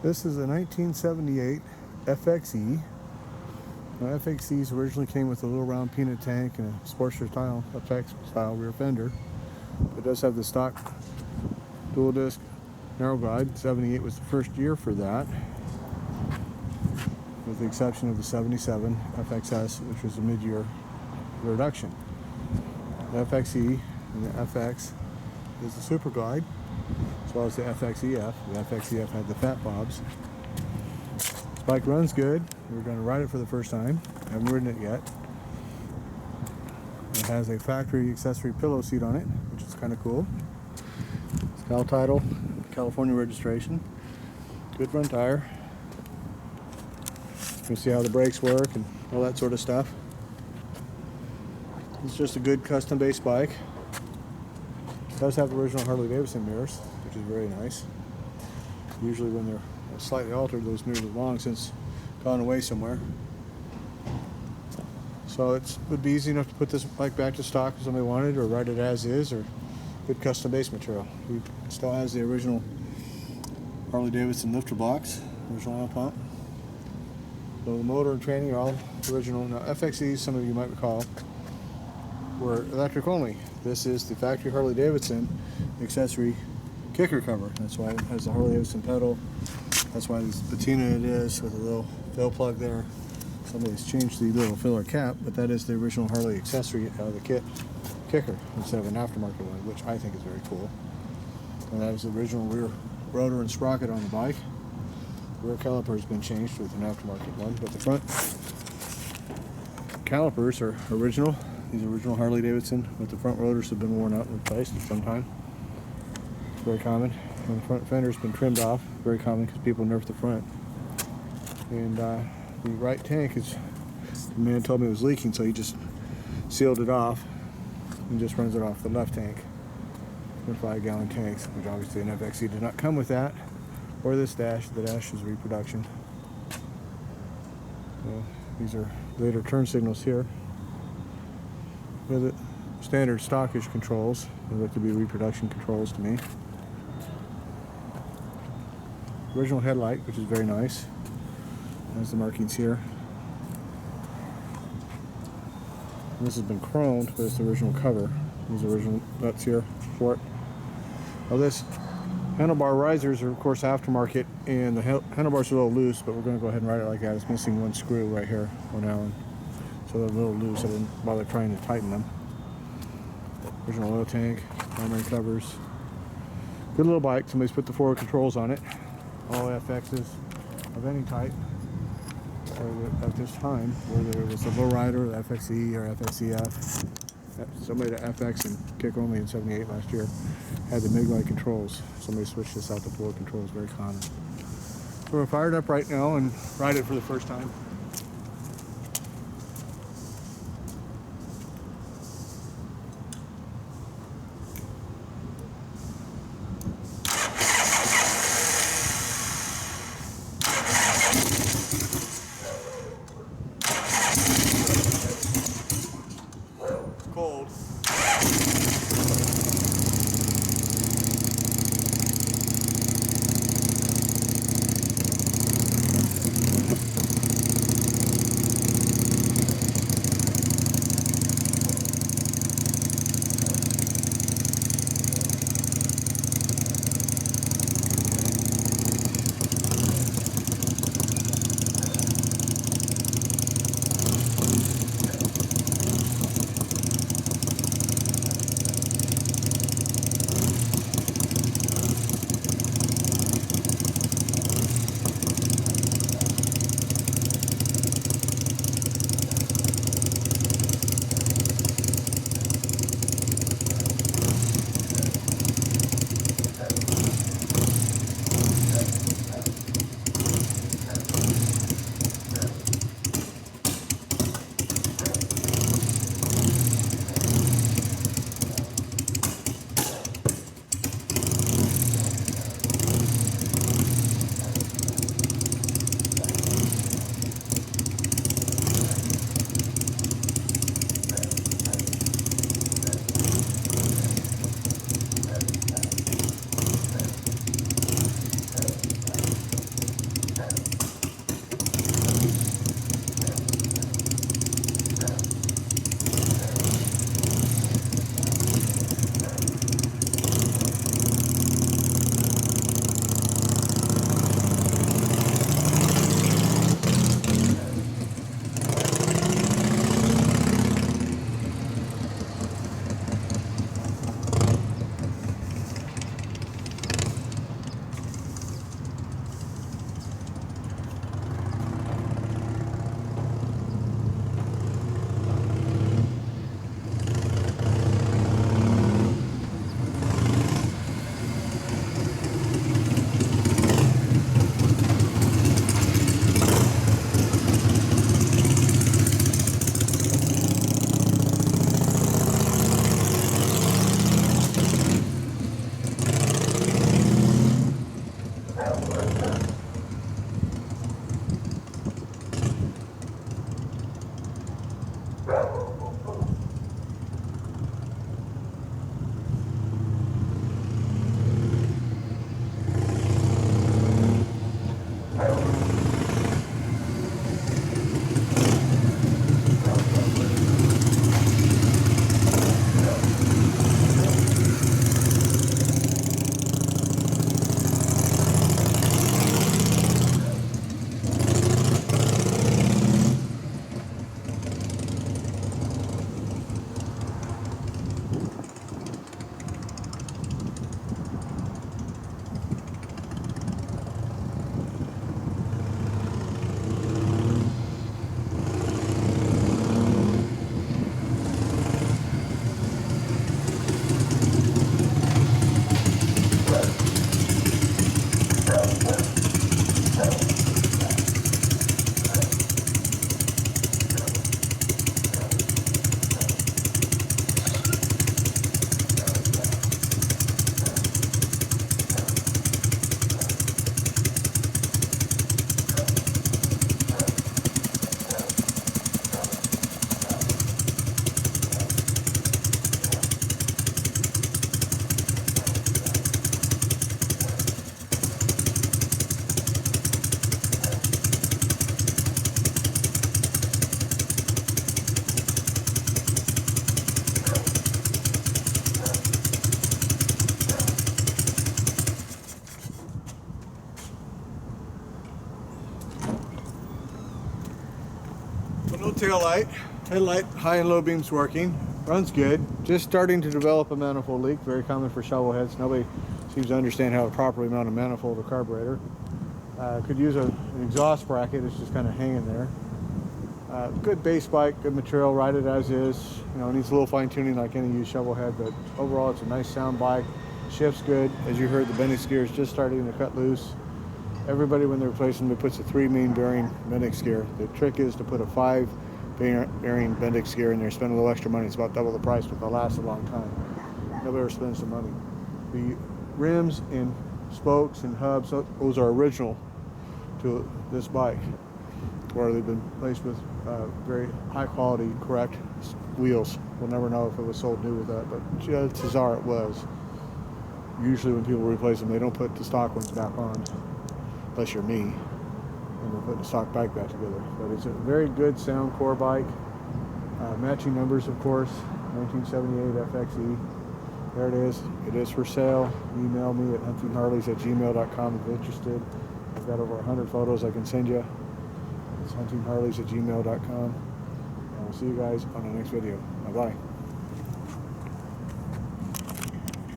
This is a 1978 FXE. Now, FXEs originally came with a little round peanut tank and a Sportster style, FX style rear fender. It does have the stock dual disc narrow glide. 78 was the first year for that, with the exception of the 77 FXS, which was a mid-year reduction. The FXE and the FX is the Super Glide, as well as the FXEF. The FXEF had the fat bobs. This bike runs good. We're going to ride it for the first time. I haven't ridden it yet. It has a factory accessory pillow seat on it, which is kind of cool. Cal title, California registration. Good front tire. You can see how the brakes work and all that sort of stuff. It's just a good custom-based bike. It does have original Harley-Davidson mirrors, which is very nice. Usually when they're slightly altered, those mirrors have long since gone away somewhere. So it would be easy enough to put this bike back to stock if somebody wanted, or ride it as is, or good custom-based material. It still has the original Harley-Davidson lifter blocks, original oil pump. So the motor and training are all original. Now FXEs, some of you might recall, were electric only. This is the factory Harley-Davidson accessory kicker cover. That's why it has the Harley-Davidson pedal. That's why this patina it is, with a little fill plug there. Somebody's changed the little filler cap, but that is the original Harley accessory out of the kit kicker instead of an aftermarket one, which I think is very cool. And that is the original rear rotor and sprocket on the bike. The rear caliper has been changed with an aftermarket one, but the front calipers are original. These are original Harley-Davidson, but the front rotors have been worn out and replaced at some time. It's very common. And the front fender's been trimmed off. Very common because people nerf the front. And the right tank is, the man told me it was leaking, so he just sealed it off and just runs it off the left tank. They're 5-gallon tanks, which obviously an FXE did not come with that, or this dash. The dash is reproduction. So these are later turn signals here. With it, standard stockish controls. They look to be reproduction controls to me. Original headlight, which is very nice. There's the markings here. And this has been chromed, but it's the original cover. These original nuts here for it. Now this handlebar risers are of course aftermarket, and the handlebars are a little loose, but we're going to go ahead and ride it like that. It's missing one screw right here, one Allen. So they're a little loose. I didn't bother trying to tighten them. Original oil tank, primary covers. Good little bike. Somebody's put the forward controls on it. All FXs of any type at this time, whether it was a lowrider, the FXE or FXEF. Somebody to FX and kick only in 78 last year had the MIG-like controls. Somebody switched this out to forward controls, very common. So we're fired up right now and ride it for the first time. Cold. So no tail light. Headlight, high and low beams working. Runs good. Just starting to develop a manifold leak. Very common for shovel heads. Nobody seems to understand how to properly mount a manifold or carburetor. Could use an exhaust bracket. It's just kind of hanging there. Good base bike, good material. Ride it as is. You know, it needs a little fine tuning like any used shovel head, but overall it's a nice sound bike. Shifts good. As you heard, the Bendix gear is just starting to cut loose. Everybody, when they replace them, puts a 3 main bearing Bendix gear. The trick is to put a 5 bearing Bendix gear in there. Spend a little extra money. It's about double the price, but they'll last a long time. Nobody ever spends some money. The rims and spokes and hubs, those are original to this bike, where they've been placed with very high quality, correct wheels. We'll never know if it was sold new with that, but chances are it was. Usually when people replace them, they don't put the stock ones back on, unless you're me, and they put the stock bike back together. But it's a very good sound core bike. Matching numbers, of course, 1978 FXE. There it is. It is for sale. Email me at huntingharleys@gmail.com if you're interested. I've got over 100 photos I can send you. It's huntingharleys@gmail.com. And we'll see you guys on the next video. Bye-bye.